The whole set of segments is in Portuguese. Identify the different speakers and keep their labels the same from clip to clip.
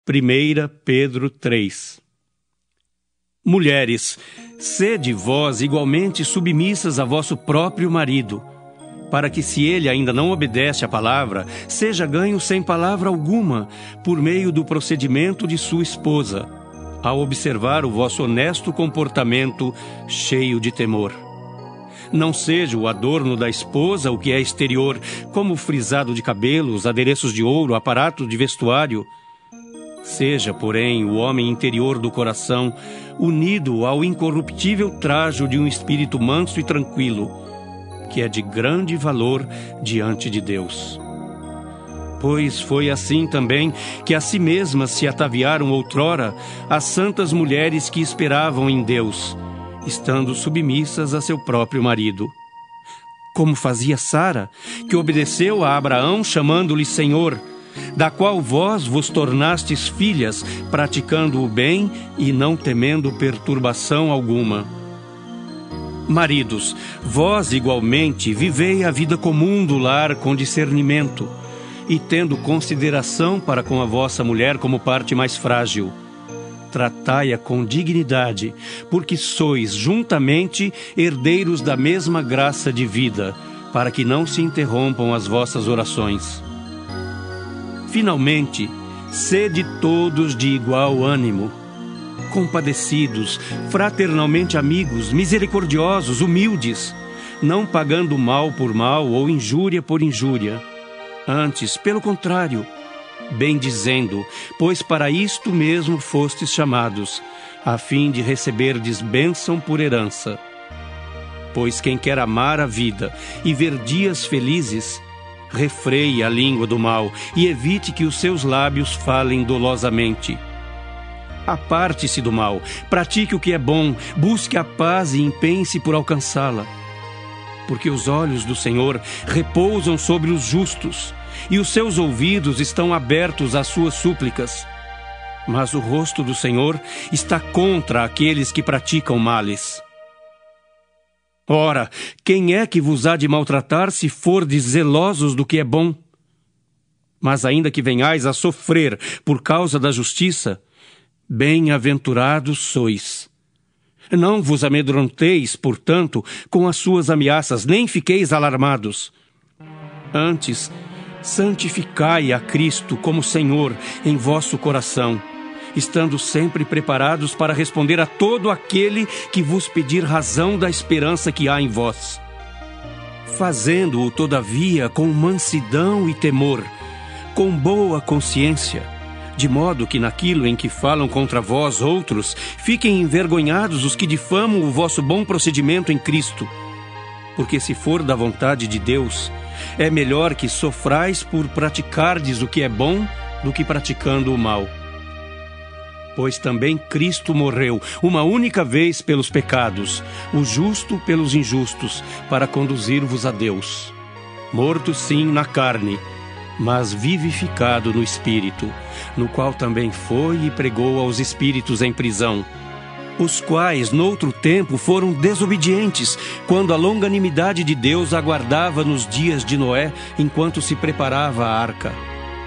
Speaker 1: 1 Pedro 3. Mulheres, sede vós igualmente submissas a vosso próprio marido, para que, se ele ainda não obedece à palavra, seja ganho sem palavra alguma, por meio do procedimento de sua esposa, ao observar o vosso honesto comportamento cheio de temor. Não seja o adorno da esposa o que é exterior, como o frisado de cabelos, adereços de ouro, aparato de vestuário. Seja, porém, o homem interior do coração, unido ao incorruptível trajo de um espírito manso e tranquilo, que é de grande valor diante de Deus. Pois foi assim também que a si mesmas se ataviaram outrora as santas mulheres que esperavam em Deus, estando submissas a seu próprio marido. Como fazia Sara, que obedeceu a Abraão chamando-lhe Senhor, da qual vós vos tornastes filhas, praticando o bem e não temendo perturbação alguma. Maridos, vós igualmente vivei a vida comum do lar com discernimento, e tendo consideração para com a vossa mulher como parte mais frágil. Tratai-a com dignidade, porque sois juntamente herdeiros da mesma graça de vida, para que não se interrompam as vossas orações. Finalmente, sede todos de igual ânimo, compadecidos, fraternalmente amigos, misericordiosos, humildes, não pagando mal por mal ou injúria por injúria. Antes, pelo contrário, bendizendo, pois para isto mesmo fostes chamados, a fim de receberdes bênção por herança. Pois quem quer amar a vida e ver dias felizes, refreie a língua do mal e evite que os seus lábios falem dolosamente. Aparte-se do mal, pratique o que é bom, busque a paz e empenhe-se por alcançá-la. Porque os olhos do Senhor repousam sobre os justos, e os seus ouvidos estão abertos às suas súplicas. Mas o rosto do Senhor está contra aqueles que praticam males. Ora, quem é que vos há de maltratar se fordes zelosos do que é bom? Mas ainda que venhais a sofrer por causa da justiça, bem-aventurados sois. Não vos amedronteis, portanto, com as suas ameaças, nem fiqueis alarmados. Antes, santificai a Cristo como Senhor em vosso coração, estando sempre preparados para responder a todo aquele que vos pedir razão da esperança que há em vós. Fazendo-o, todavia, com mansidão e temor, com boa consciência, de modo que naquilo em que falam contra vós outros, fiquem envergonhados os que difamam o vosso bom procedimento em Cristo. Porque se for da vontade de Deus, é melhor que sofrais por praticardes o que é bom do que praticando o mal. Pois também Cristo morreu uma única vez pelos pecados, o justo pelos injustos, para conduzir-vos a Deus. Morto sim na carne, mas vivificado no Espírito, no qual também foi e pregou aos espíritos em prisão, os quais noutro tempo foram desobedientes, quando a longanimidade de Deus aguardava nos dias de Noé, enquanto se preparava a arca,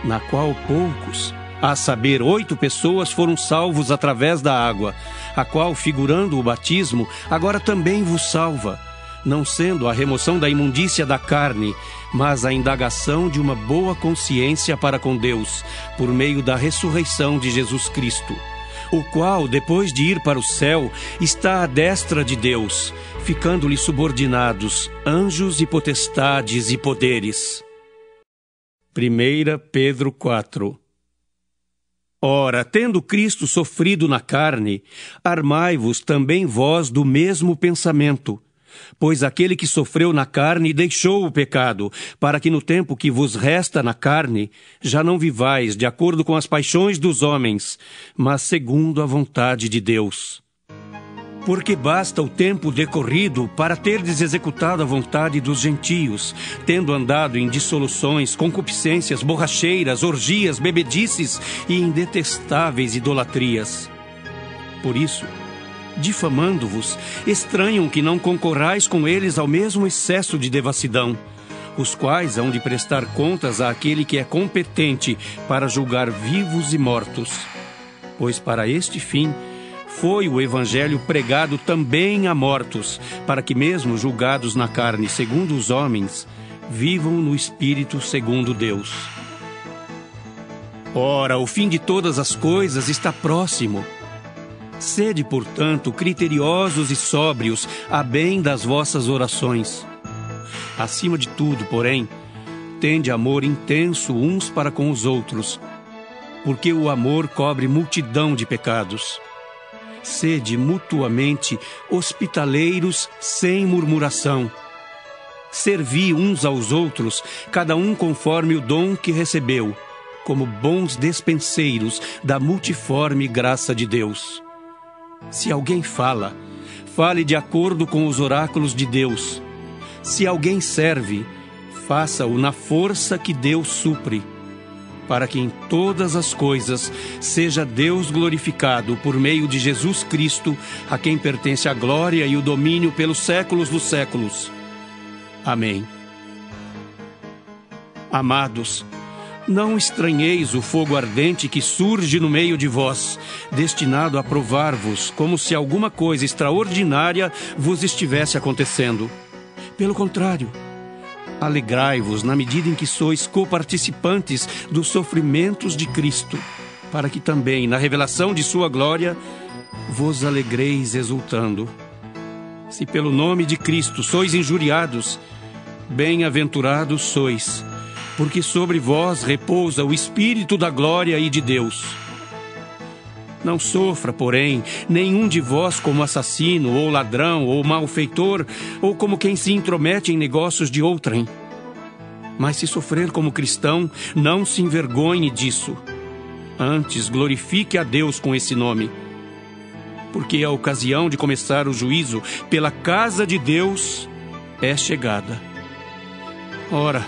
Speaker 1: na qual poucos, a saber 8 pessoas, foram salvos através da água, a qual, figurando o batismo, agora também vos salva, não sendo a remoção da imundícia da carne, mas a indagação de uma boa consciência para com Deus, por meio da ressurreição de Jesus Cristo, o qual, depois de ir para o céu, está à destra de Deus, ficando-lhe subordinados anjos e potestades e poderes. 1 Pedro 4. Ora, tendo Cristo sofrido na carne, armai-vos também vós do mesmo pensamento. Pois aquele que sofreu na carne deixou o pecado, para que no tempo que vos resta na carne, já não vivais de acordo com as paixões dos homens, mas segundo a vontade de Deus. Porque basta o tempo decorrido para terdes executado a vontade dos gentios, tendo andado em dissoluções, concupiscências, borracheiras, orgias, bebedices e em detestáveis idolatrias. Por isso, difamando-vos, estranham que não concorrais com eles ao mesmo excesso de devassidão, os quais hão de prestar contas àquele que é competente para julgar vivos e mortos. Pois para este fim foi o Evangelho pregado também a mortos, para que mesmo julgados na carne segundo os homens, vivam no Espírito segundo Deus. Ora, o fim de todas as coisas está próximo. Sede, portanto, criteriosos e sóbrios, a bem das vossas orações. Acima de tudo, porém, tende amor intenso uns para com os outros, porque o amor cobre multidão de pecados. Sede mutuamente hospitaleiros sem murmuração. Servi uns aos outros, cada um conforme o dom que recebeu, como bons despenseiros da multiforme graça de Deus. Se alguém fala, fale de acordo com os oráculos de Deus. Se alguém serve, faça-o na força que Deus supre, para que em todas as coisas seja Deus glorificado por meio de Jesus Cristo, a quem pertence a glória e o domínio pelos séculos dos séculos. Amém. Amados, não estranheis o fogo ardente que surge no meio de vós, destinado a provar-vos, como se alguma coisa extraordinária vos estivesse acontecendo. Pelo contrário, alegrai-vos na medida em que sois coparticipantes dos sofrimentos de Cristo, para que também, na revelação de sua glória, vos alegreis exultando. Se pelo nome de Cristo sois injuriados, bem-aventurados sois, porque sobre vós repousa o Espírito da glória e de Deus. Não sofra, porém, nenhum de vós como assassino, ou ladrão, ou malfeitor, ou como quem se intromete em negócios de outrem. Mas se sofrer como cristão, não se envergonhe disso. Antes, glorifique a Deus com esse nome. Porque a ocasião de começar o juízo pela casa de Deus é chegada. Ora,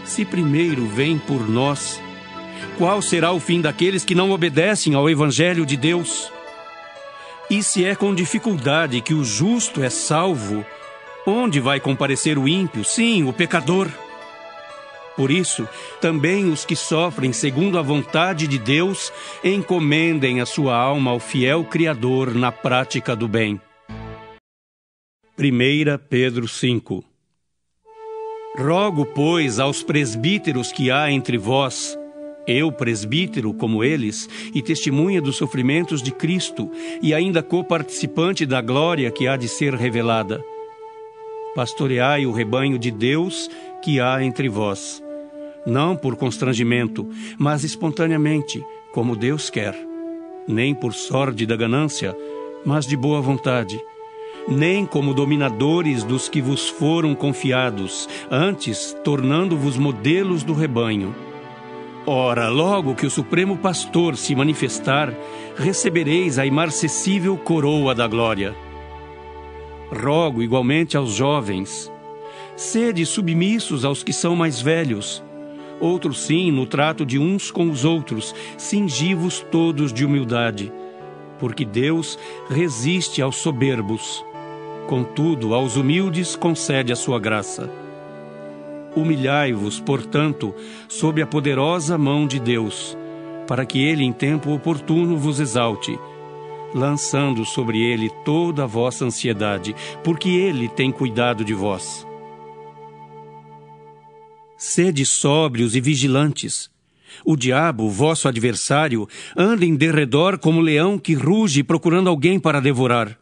Speaker 1: se primeiro vem por nós, qual será o fim daqueles que não obedecem ao Evangelho de Deus? E se é com dificuldade que o justo é salvo, onde vai comparecer o ímpio, sim, o pecador? Por isso, também os que sofrem segundo a vontade de Deus, encomendem a sua alma ao fiel Criador na prática do bem. 1 Pedro 5. Rogo, pois, aos presbíteros que há entre vós, eu, presbítero, como eles, e testemunha dos sofrimentos de Cristo, e ainda coparticipante da glória que há de ser revelada. Pastoreai o rebanho de Deus que há entre vós, não por constrangimento, mas espontaneamente, como Deus quer, nem por sórdida ganância, mas de boa vontade, nem como dominadores dos que vos foram confiados, antes tornando-vos modelos do rebanho. Ora, logo que o Supremo Pastor se manifestar, recebereis a imarcessível coroa da glória. Rogo igualmente aos jovens, sede submissos aos que são mais velhos, outros sim no trato de uns com os outros, cingi-vos todos de humildade, porque Deus resiste aos soberbos, contudo aos humildes concede a sua graça. Humilhai-vos, portanto, sob a poderosa mão de Deus, para que Ele em tempo oportuno vos exalte, lançando sobre Ele toda a vossa ansiedade, porque Ele tem cuidado de vós. Sede sóbrios e vigilantes. O diabo, vosso adversário, anda em derredor como leão que ruge procurando alguém para devorar.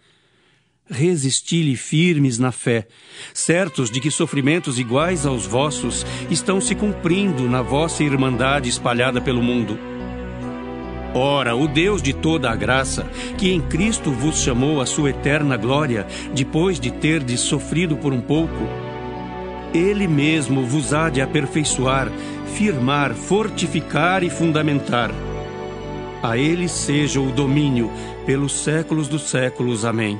Speaker 1: Resisti-lhe firmes na fé, certos de que sofrimentos iguais aos vossos estão se cumprindo na vossa irmandade espalhada pelo mundo. Ora, o Deus de toda a graça, que em Cristo vos chamou à sua eterna glória, depois de terdes sofrido por um pouco, Ele mesmo vos há de aperfeiçoar, firmar, fortificar e fundamentar. A Ele seja o domínio pelos séculos dos séculos. Amém.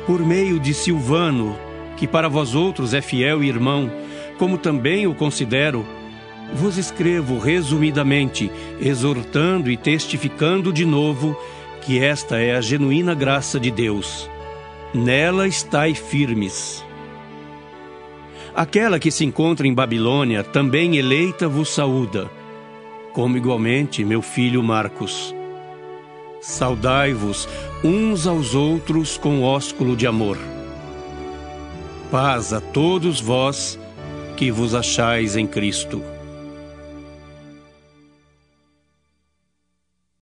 Speaker 1: Por meio de Silvano, que para vós outros é fiel irmão, como também o considero, vos escrevo resumidamente, exortando e testificando de novo que esta é a genuína graça de Deus. Nela estai firmes. Aquela que se encontra em Babilônia, também eleita, vos saúda, como igualmente meu filho Marcos. Saudai-vos uns aos outros com ósculo de amor. Paz a todos vós que vos achais em Cristo.